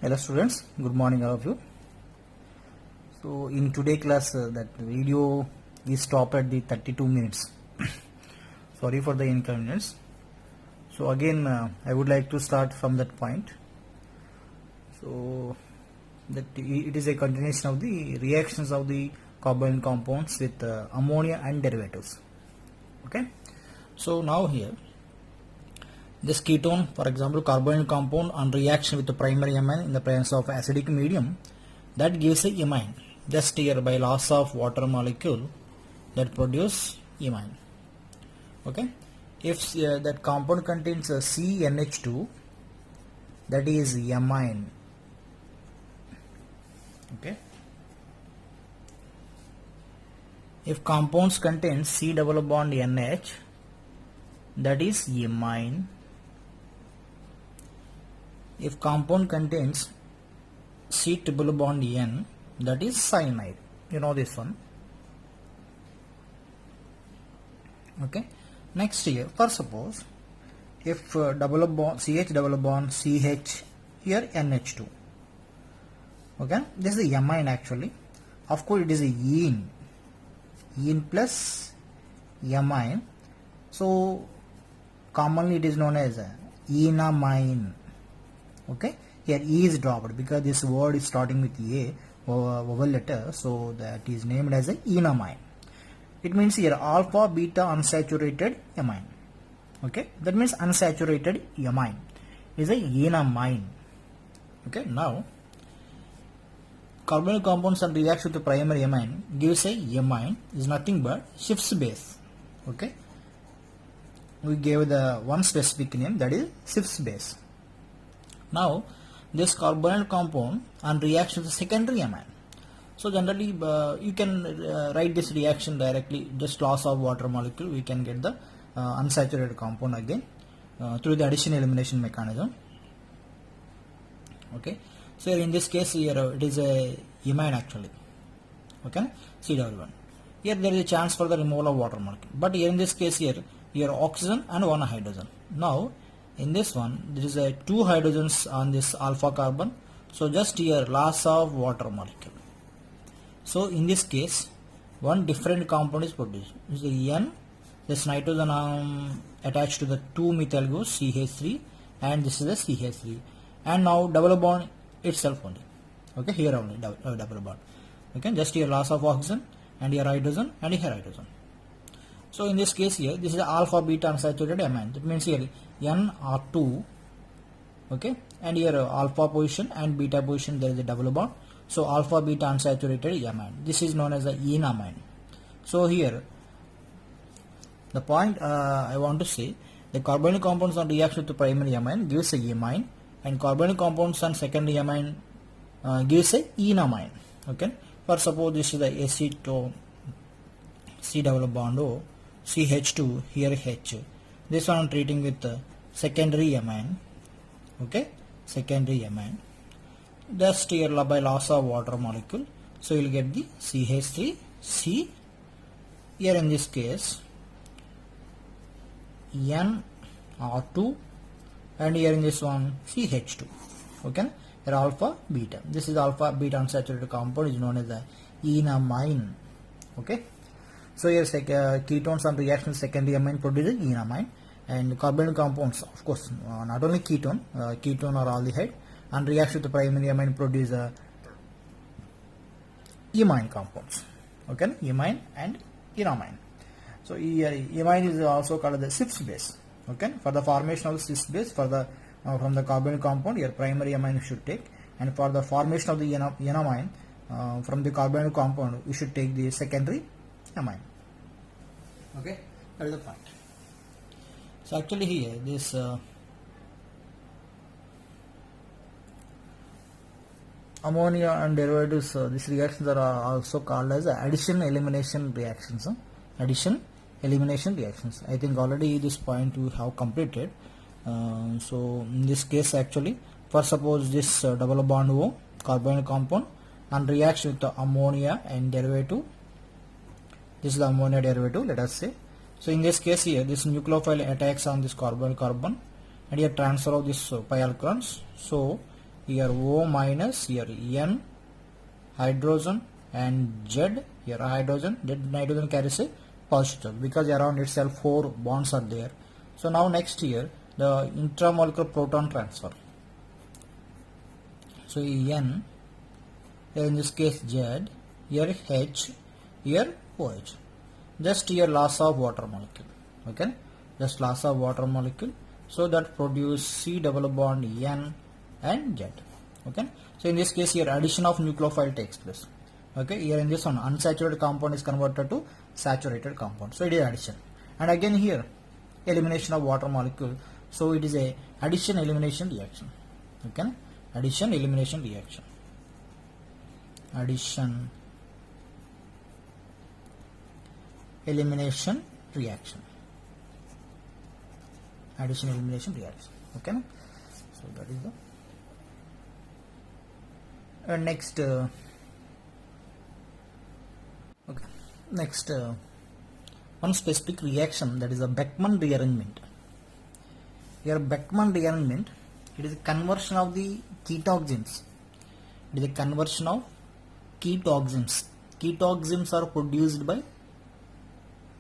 Hello students, good morning all of you. So in today class that video is stopped at the 32 minutes. Sorry for the inconvenience. So again I would like to start from that point. So that it is a continuation of the reactions of the covalent compounds with ammonia and derivatives. Okay. So now here this ketone, for example, carbonyl compound on reaction with the primary amine in the presence of acidic medium, that gives a imine. Just here by loss of water molecule that produce imine. Okay. If that compound contains a CnH2, that is amine. Okay. If compounds contain C double bond NH, that is imine. If compound contains C triple bond N, that is cyanide. You know this one. Okay. Next here, for suppose if double bond CH double bond CH, here NH2. Okay, this is the amine actually. Of course, it is a ene plus amine. So commonly it is known as enamine. Okay, here E is dropped because this word is starting with A, vowel letter, so that is named as a enamine. It means here alpha beta unsaturated amine. Okay, that means unsaturated amine is a enamine. Okay, now carbonyl compounds and reaction with the primary amine gives a amine is nothing but Schiff's base. Okay, we gave the one specific name, that is Schiff's base. Now this carbonyl compound and reaction with the secondary amine. So generally you can write this reaction directly, just loss of water molecule, we can get the unsaturated compound again through the addition elimination mechanism. Okay, so in this case here it is a imine actually. Okay, C double. Here there is a chance for the removal of water molecule, but here in this case here oxygen and one hydrogen. Now in this one there is a two hydrogens on this alpha carbon, so just here loss of water molecule. So in this case one different compound is produced. This is the N, this nitrogen attached to the 2-methyl group CH3, and this is the CH3, and now double bond itself only. Okay, here only double bond. Okay, just here loss of oxygen, and here hydrogen, and here hydrogen. So in this case here this is alpha beta unsaturated amine. That means here NR2. Okay, and here alpha position and beta position there is a double bond. So alpha beta unsaturated amine. This is known as the enamine. So here the point I want to say, the carbonyl compounds on reaction with the primary amine gives a amine, and carbonyl compounds on secondary amine gives a enamine. Okay, for suppose this is the acetone, C double bond O, CH2, here H. This one I am treating with the secondary amine. Okay, secondary amine. Just here by loss of water molecule, so you will get the CH3, C. Here in this case NR2, and here in this one CH2. Okay, here alpha beta. This is alpha beta unsaturated compound is known as the enamine. Okay, so here ketones on reaction with secondary amine produces enamine, and carbonyl compounds, of course not only ketone or aldehyde, and reaction with the primary amine produce imine compounds. Okay, imine and enamine. So imine is also called the Schiff's base. Okay, for the formation of the Schiff's base, for the from the carbonyl compound, your primary amine you should take, and for the formation of the enamine from the carbonyl compound, you should take the secondary amine. Okay, that is the point. So actually here this ammonia and derivatives, these reactions are also called as addition elimination reactions. Addition elimination reactions. I think already this point we have completed. So in this case actually, for suppose this double bond O carbonyl compound and reacts with the ammonia and derivative. This is the ammonia derivative, let us say. So in this case here, this nucleophile attacks on this carbonyl carbon, and here transfer of this pi alkanes. So here O minus, here N hydrogen, and Z here hydrogen. That nitrogen carries a positive charge because around itself 4 bonds are there. So now next here the intramolecular proton transfer. So N, here in this case Z, here H, here OH. Just here loss of water molecule. Okay, just loss of water molecule. So that produce C double bond N and Z. Okay, so in this case here addition of nucleophile takes place. Okay, here in this one unsaturated compound is converted to saturated compound. So it is addition. And again here elimination of water molecule. So it is a addition elimination reaction. Okay, addition elimination reaction. Addition elimination reaction. Addition elimination reaction. Okay, so that is the next okay, next one specific reaction, that is a Beckmann rearrangement. Here Beckmann rearrangement, it is a conversion of the ketoxins. It is a conversion of ketoxins. Ketoxins are produced by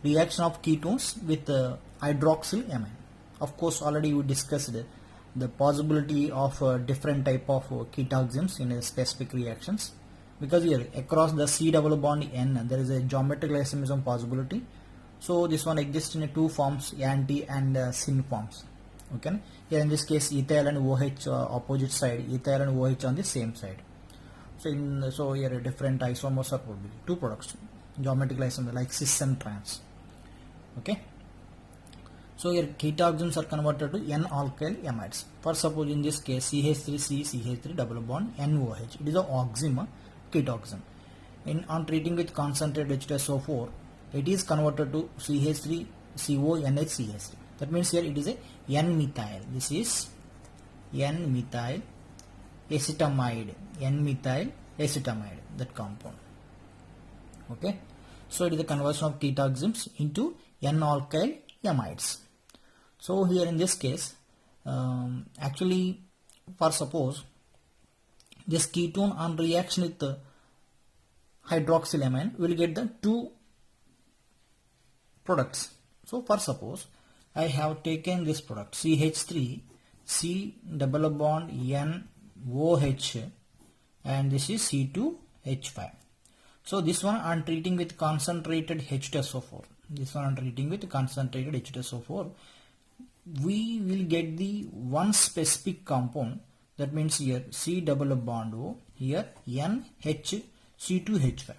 reaction of ketones with hydroxylamine. Of course, already we discussed the possibility of different type of ketoxins in specific reactions, because here across the C double bond N there is a geometric isomerism possibility. So this one exists in two forms, anti and syn forms. Okay, here in this case ethyl and OH opposite side, ethyl and OH on the same side. So here different isomers are produced, two products, geometric isomer like cis and trans. Okay, so here ketoxins are converted to N-alkyl amides. For suppose in this case CH3C CH3 double bond NOH, it is a oxime ketoxin. On treating with concentrated H2SO4, it is converted to CH3CONH-CH3. That means here it is a N-methyl. This is N-methyl acetamide. N-methyl acetamide, that compound. Okay, so it is a conversion of ketoxins into N-alkyl amides. So here in this case, actually, for suppose this ketone on reaction with the hydroxylamine will get the two products. So for suppose I have taken this product CH3 C double bond N OH, and this is C2H5. So this one I am treating with concentrated H2SO4. This one I am treating with concentrated H2SO4. We will get the one specific compound, that means here C double bond O, here NH C2H5.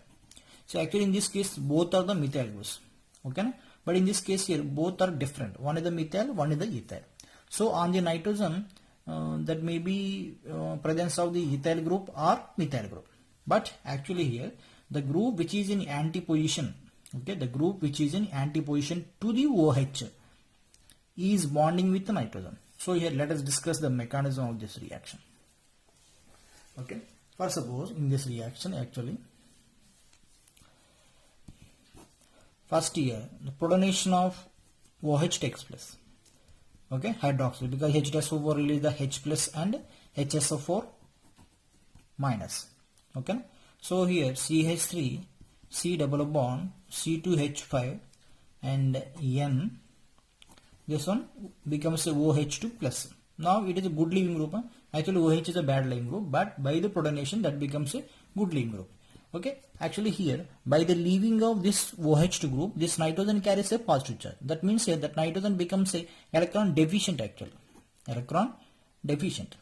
So actually in this case both are the methyl groups. Okay, but in this case here both are different. One is the methyl, one is the ethyl. So on the nitrogen that may be presence of the ethyl group or methyl group. But actually here the group which is in antiposition, okay, the group which is in antiposition to the OH is bonding with the nitrogen. So here let us discuss the mechanism of this reaction. Okay, for suppose in this reaction actually first here the protonation of OH takes place. Okay, hydroxyl, because H2SO4 release the H plus and HSO4 minus. Okay, so here CH3 C double bond C2H5 and N, this one becomes a OH2 plus. Now it is a good leaving group. Actually OH is a bad leaving group, but by the protonation that becomes a good leaving group. Okay, actually here by the leaving of this OH2 group, this nitrogen carries a positive charge. That means here that nitrogen becomes a electron deficient actually. Electron deficient.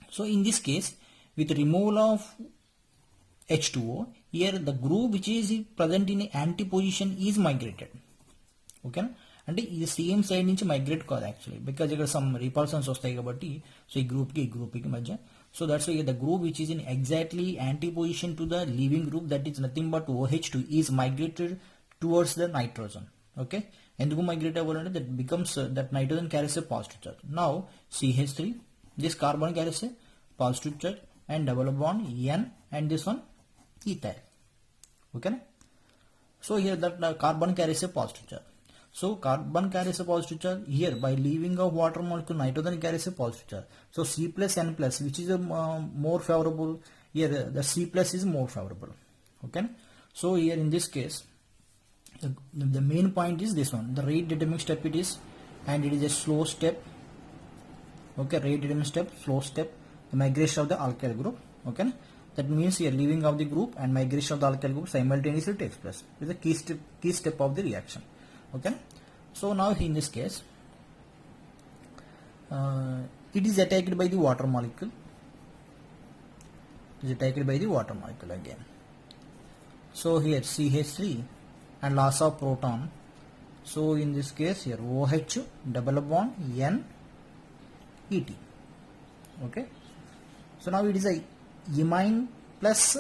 So in this case with removal of H2O, here the group which is present in antiposition is migrated. Okay, and the same side నుంచి migrate కాదు actually, because ఇక్కడ some repulsions వస్తాయి కాబట్టి so ఈ group కి మధ్య. So that's why the group which is in exactly antiposition to the leaving group, that is nothing but OH2, is migrated towards the nitrogen. Okay, ఎందుకు migrate అవ్వాలంటే that becomes that nitrogen carries a positive charge. Now CH3, this carbon carries a positive charge and double bond N, and this one ethyl. Okay, so here that carbon carries a positive charge. So carbon carries a positive charge. Here by leaving a water molecule, nitrogen carries a positive charge. So C plus N plus, which is a more favorable? Here the C plus is more favorable. Okay. So here in this case, the main point is this one. The rate determining step it is, and it is a slow step. Okay, rate determining step, slow step, the migration of the alkyl group. Okay, that means here leaving of the group and migration of the alkyl group simultaneously takes place. It is a key step of the reaction. Okay, so now in this case, it is attacked by the water molecule. It is attacked by the water molecule again. So here CH3 and loss of proton. So in this case here OH double bond N ET. Okay, so now it is a imine plus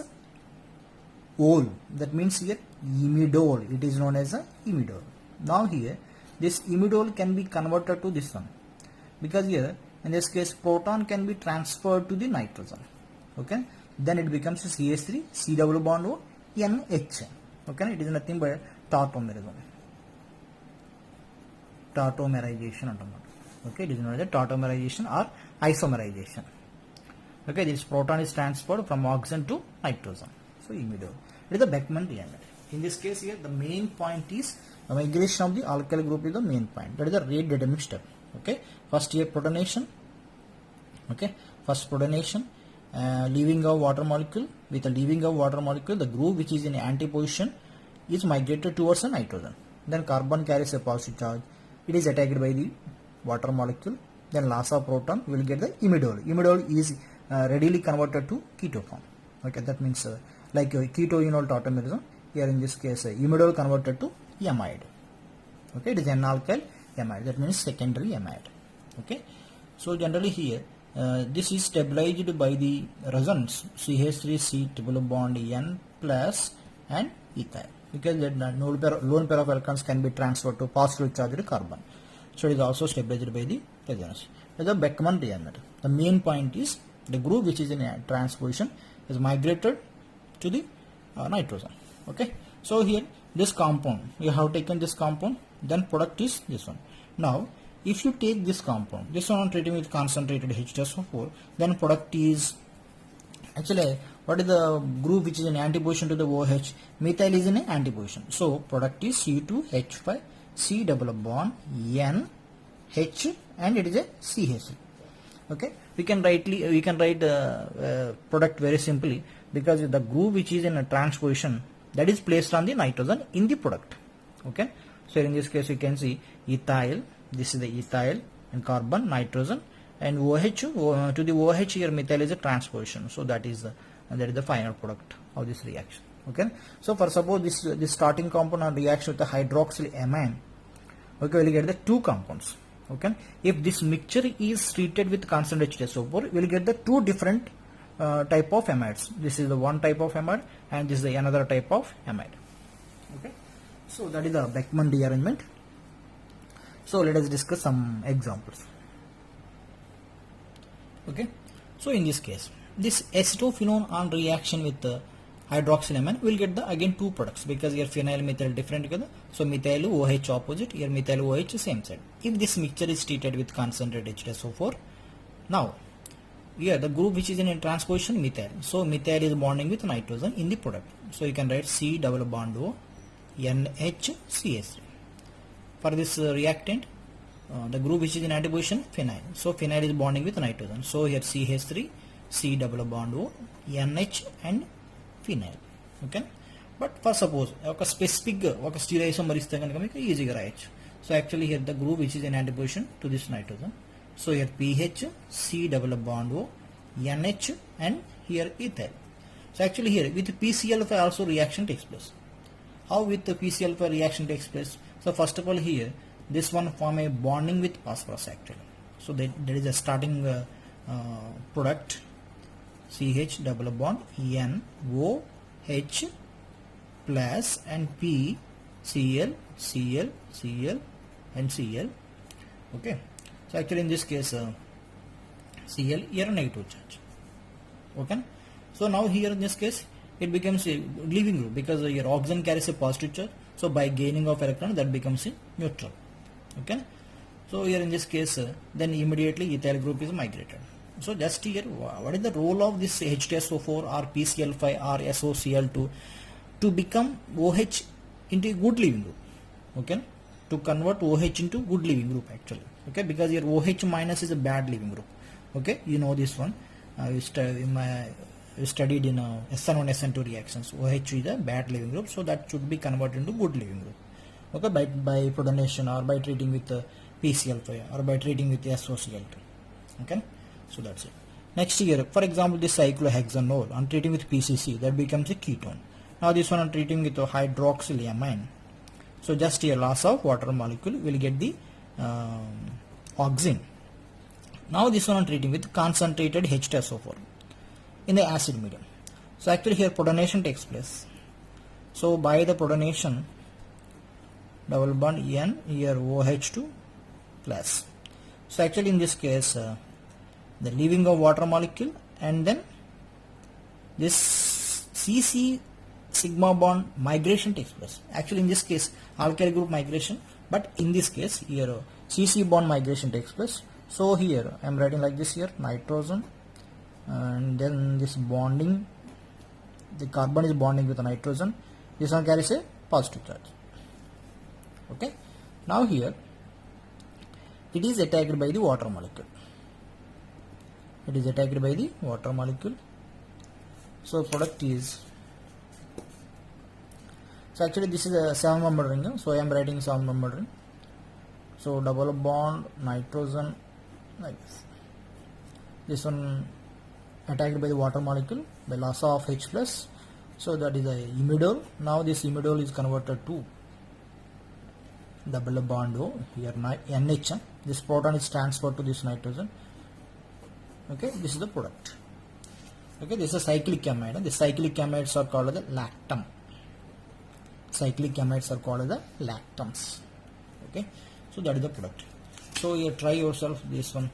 ol, that means here imidol, it is known as a imidol. Now here this imidol can be converted to this one, because here in this case proton can be transferred to the nitrogen. Okay, then it becomes a CH3 C double bond O NH. Okay, it is nothing but tautomerism, tautomerization. Okay, it is known as tautomerization or isomerization. Okay, this proton is transferred from oxygen to nitrogen. So imidol. It is the Beckmann reaction. In this case here, the main point is the migration of the alkyl group is the main point. That is the rate determining step. Okay, first here protonation. Okay, first protonation, leaving of water molecule. With the leaving of water molecule, the group which is in anti-position is migrated towards the nitrogen. Then carbon carries a positive charge. It is attacked by the water molecule. Then loss of proton, we will get the imidol. Imidol is readily converted to keto form. Okay, that means like ketoenol tautomerism. Here in this case, imidol converted to amide. Okay, it is N-alkyl amide. That means secondary amide. Okay, so generally here this is stabilized by the resonance CH3C triple bond N plus and ethyl, because the lone pair of electrons can be transferred to positive charged carbon. So it is also stabilized by the resonance. That is the Beckmann reaction. The main point is the group which is in a transposition is migrated to the nitrogen. Okay, so here this compound, we have taken this compound, then product is this one. Now if you take this compound, this one treating with concentrated H2SO4, then product is actually, what is the group which is in antiposition to the OH? Methyl is in an antiposition. So product is C2H5 C double bond N H, and it is a CH. Okay, we can write product very simply, because the group which is in a transposition, that is placed on the nitrogen in the product. Okay, so in this case you can see ethyl, this is the ethyl, and carbon, nitrogen, and OH to the OH here methyl is a transposition. So that is the final product of this reaction. Okay, so for suppose this starting compound on reaction with the hydroxyl amine, okay, we will get the two compounds. Okay, if this mixture is treated with concentrated H2SO4, we will get the two different type of amides. This is the one type of amide, and this is the another type of amide. Okay, so that is the Beckmann rearrangement. So let us discuss some examples. Okay, so in this case, this acetophenone on reaction with the hydroxylamine will get the again two products, because here phenyl methyl different together. So methyl OH opposite, here methyl OH same side. If this mixture is treated with concentrated H2SO4, now here the group which is in a transposition methyl. So methyl is bonding with nitrogen in the product. So you can write C double bond O NHCH3. For this reactant, the group which is in antiposition phenyl. So phenyl is bonding with nitrogen. So here CH3 C double bond O NH and phenyl. Okay, but for suppose ఒక specific ఒక stereoisomer ఇస్తే కనుక మీకు ఈజీగా రాయొచ్చు. So actually here the group which is in antiposition to this nitrogen. So here PH C double bond O NH and here ethyl. So actually here with PCl5 also reaction takes place. How with the PCl5 reaction takes place? So first of all here this one form a bonding with phosphorus actually. So there is a starting product CH double bond N O H plus and P Cl Cl Cl and Cl. Okay, so actually in this case Cl here negative charge. Okay, so now here in this case it becomes a leaving group, because your oxygen carries a positive charge. So by gaining of electron, that becomes a neutral. Okay. So here in this case, then immediately ethyl group is migrated. So just here, what is the role of this H2SO4 or PCl5 or SOCl2 to become OH into a good leaving group? Okay, to convert OH into good leaving group actually. Okay, because your OH minus is a bad leaving group. Okay, you know this one. We studied in SN1 SN2 reactions. OH is a bad leaving group, so that should be converted into good leaving group. Okay, by protonation or by treating with PCl5 or by treating with SOCl2. Okay, so that's it. Next here, for example, this cyclohexanol on treating with PCC, that becomes a ketone. Now this one on treating with hydroxylamine. So just here loss of water molecule will get the oxime. Now this one on treating with concentrated H2SO4 in the acid medium. So actually here protonation takes place. So by the protonation, double bond N, here OH2 plus. So actually in this case, the leaving of water molecule and then this CC sigma bond migration takes place. Actually in this case alkyl group migration, but in this case here CC bond migration takes place. So here I am writing like this here, nitrogen, and then this bonding, the carbon is bonding with the nitrogen, this one carries a positive charge. Okay, now here it is attacked by the water molecule. It is attacked by the water molecule. So product is, so actually this is a 7-membered ring, so I am writing 7-membered ring. So double bond nitrogen like this. This one attacked by the water molecule by loss of H plus. So that is a imidole. Now this imidole is converted to double bond O, here NH. This proton is transferred to this nitrogen. Okay, this is the product. Okay, this is a cyclic amide. The cyclic amides are called the lactam. Cyclic amides are called the lactams. Okay, so that is the product. So you try yourself this one.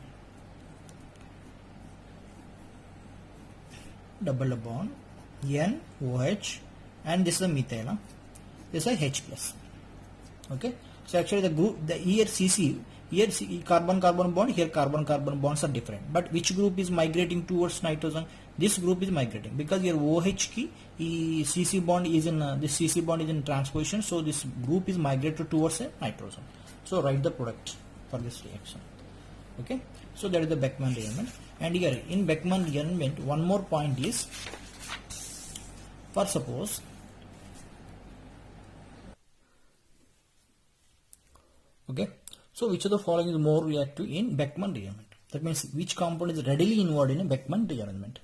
Double bond N OH, and this is the methyl. This is a H plus. Okay, so actually the group, the here CC, here carbon carbon bond, here carbon carbon bonds are different, but which group is migrating towards nitrogen? This group is migrating because here OH key CC bond is in this CC bond is in transposition, so this group is migrated towards a nitrogen. So write the product for this reaction. Okay, so that is the Beckmann rearrangement. And here in Beckmann rearrangement, one more point is, for suppose okay, so which of the following is more reactive in Beckmann rearrangement? That means which compound is readily involved in a Beckmann rearrangement.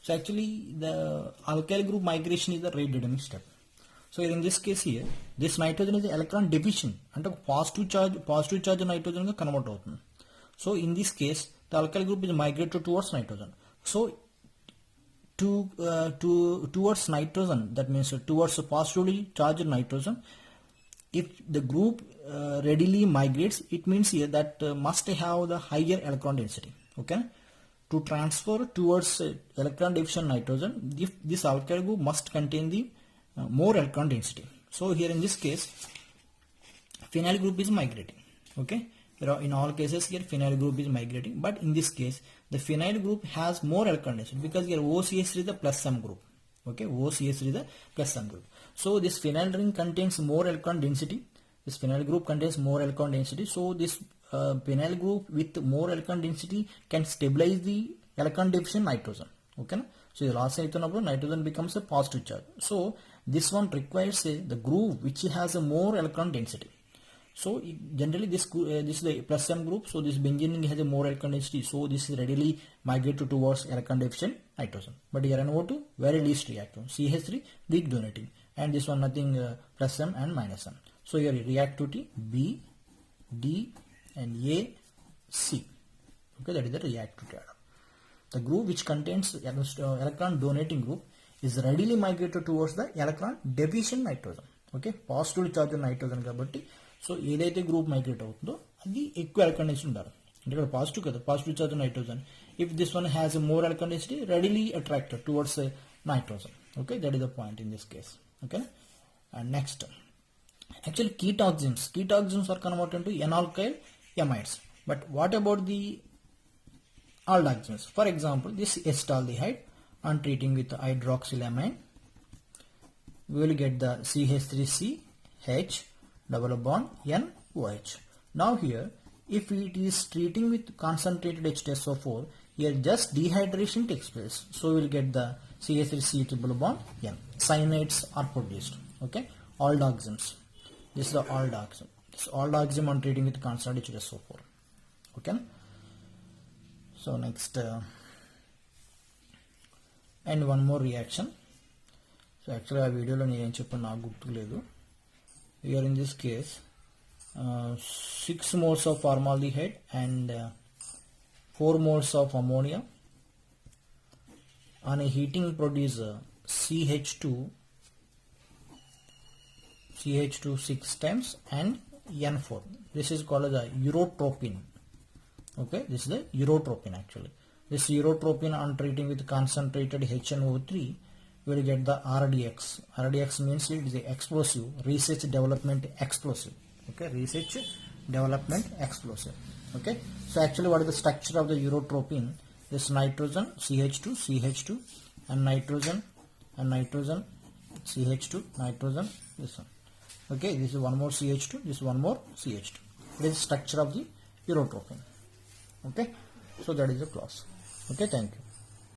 So actually the alkyl group migration is the rate determining step. So in this case here, this nitrogen is electron deficient and positive charge nitrogen convert avutundi. So in this case the alkyl group is migrated towards nitrogen. So towards nitrogen, that means towards positively charged nitrogen, if the group readily migrates, it means here that must have the higher electron density. Okay, to transfer towards electron deficient nitrogen, if this alkyl group must contain the more electron density. So here in this case phenyl group is migrating. Okay, in all cases here phenyl group is migrating, but in this case the phenyl group has more electron density because here OCH is the plus M group. Okay, OCH is the plus M group. So this phenyl ring contains more electron density. This phenyl group contains more electron density. So this phenyl group with more electron density can stabilize the electron deficient nitrogen. Okay, so the last nitrogen becomes a positive charge. So this one requires the group which has a more electron density. So generally this is the plus M group. So this benzene has a more electron density. So this is readily migrated towards electron deficient nitrogen. But here NO2 very least reactive. CH3 weak donating, and this one nothing plus M and minus M. So here reactivity B, D, and A, C. Okay, that is the reactivity atom. The group which contains electron donating group is readily migrated towards the electron deficient nitrogen. Okay, positively charged nitrogen kabatti. So ఏదైతే group migrate అవుతుందో అది ఎక్కువ electron density ఉండాలి. అంటే ఇక్కడ positive కదా, positive charge nitrogen. If this one has more electron density readily attracted towards nitrogen. Okay, that is the point in this case. Okay, and next Actually, ketoxins are converted into N-alkyl amides. But what about the aldoxins? For example, this acetaldehyde, on treating with hydroxylamine, we will get the CH3CH double bond NOH. Now here, if it is treating with concentrated H2SO4, here just dehydration takes place. So we will get the CH3C triple bond N. Cyanides are produced. Okay, aldoxins. This is the aldoxin. This aldoxin on treating with concentrated H2SO4. Okay. So next, and one more reaction. So actually ఆ వీడియోలో నేను ఏం చెప్పాను నాకు గుర్తులేదు. Here in this case, 6 moles of formaldehyde and 4 moles of ammonia on a heating produce CH2 6 times and N4. This is called as a urotropine. Okay, this is the urotropine actually. This urotropine on treating with concentrated HNO3 will get the RDX. RDX means it is the explosive, research development explosive. Okay, research development explosive. Okay, so actually what is the structure of the urotropine? This nitrogen CH2 and nitrogen CH2 nitrogen, this one. Okay, this is one more CH2, this is one more CH2. This is structure of the urotropine. Okay, so that is the clause. Okay, thank you.